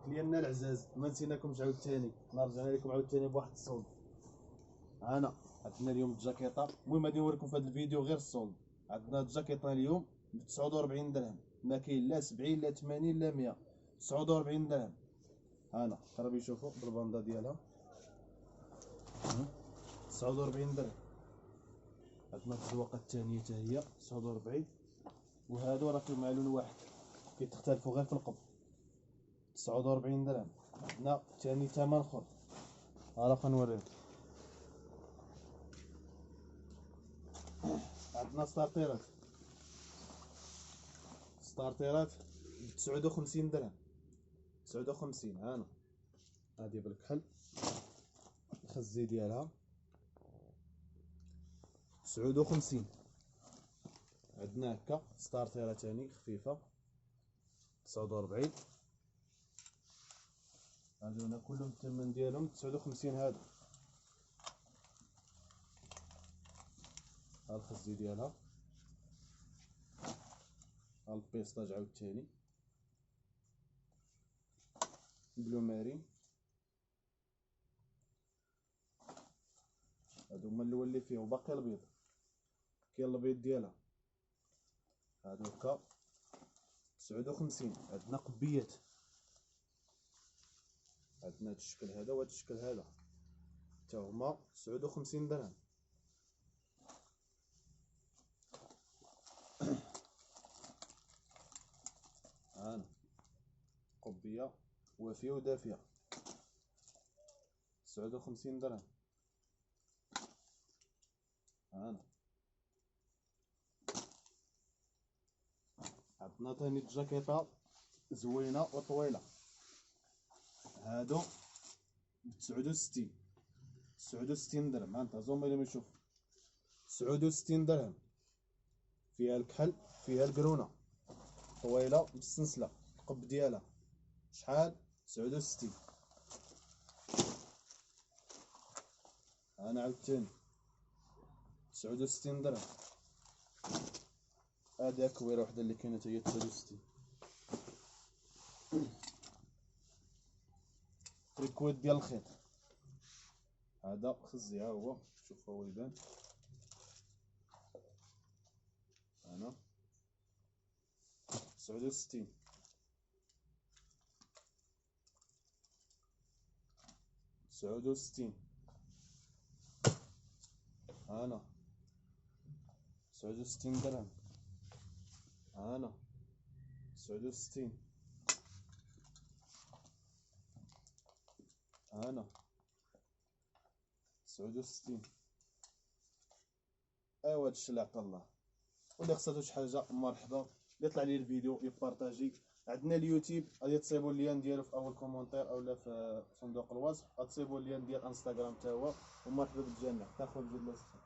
ديالنا العزاز، ما نسيناكمش عاوتاني، حنا رجعنا لكم عاوتاني بواحد الصولد. انا عندنا اليوم الجاكيطه، المهم غادي نوريكم في هذا الفيديو غير الصولد. عندنا الجاكيطه اليوم ب 49 درهم، ما كاين لا 70 لا 80 لا 100، 49 درهم. انا قرب يشوفوا بالباندا ديالها 49 درهم. عندنا الزواقه الثانيه حتى هي 49، وهادو راه فيهم لون واحد كيتختلفوا غير في القبض. 49 درهم. عندنا ثاني ثمن اخر، ها كنوريكم. عندنا ستارتيرات ب 59 درهم، 59. هانا هادي بالكحل، الخزي ديالها 59. عندنا هكا ستارتيرا تاني خفيفه 49. هادو هنا كلهم الثمن ديالهم 59. هادو ها الخزي ديالها، ها البيستاج عاوتاني بلو مارين. هادو هما الاول اللي فيه، وباقي البيض، كاين البيض ديالها. هادو هكا 59. عندنا قبيات، عندنا هاد الشكل هذا وهاد الشكل هذا حتى هما 59 درهم. هانا قبيه وافيه ودافيه 59 درهم. هانا عندنا ثاني الجاكيطه زوينه وطويله، هادو ب 69، 69 درهم. ها انت زوم الى ما نشوف، 69 درهم. فيها الكحل، فيها القرونه، طويله بالسلسله، القب ديالها شحال؟ 69. انا عاوتاني 69 درهم. هادي كويره وحده اللي كاينه حتى هي 69. تريكويت ديال الخيط، هذا خزي ها هو، شوف هو يبان. انا 69. 69. انا 69 درهم. انا 69. انا 69. ايوا هادشي اللي عطا الله. واللي خصاتو شي حاجه مرحبا، اللي طلع لي الفيديو يبارطاجي. عندنا اليوتيوب غادي تصيبوا اللين ديالو في اول كومونتير اولا في صندوق الوصف، غتصيبوا اللين ديال انستغرام حتى هو، ومرحبا بالجميع. تا خويا بجد الله يسخر.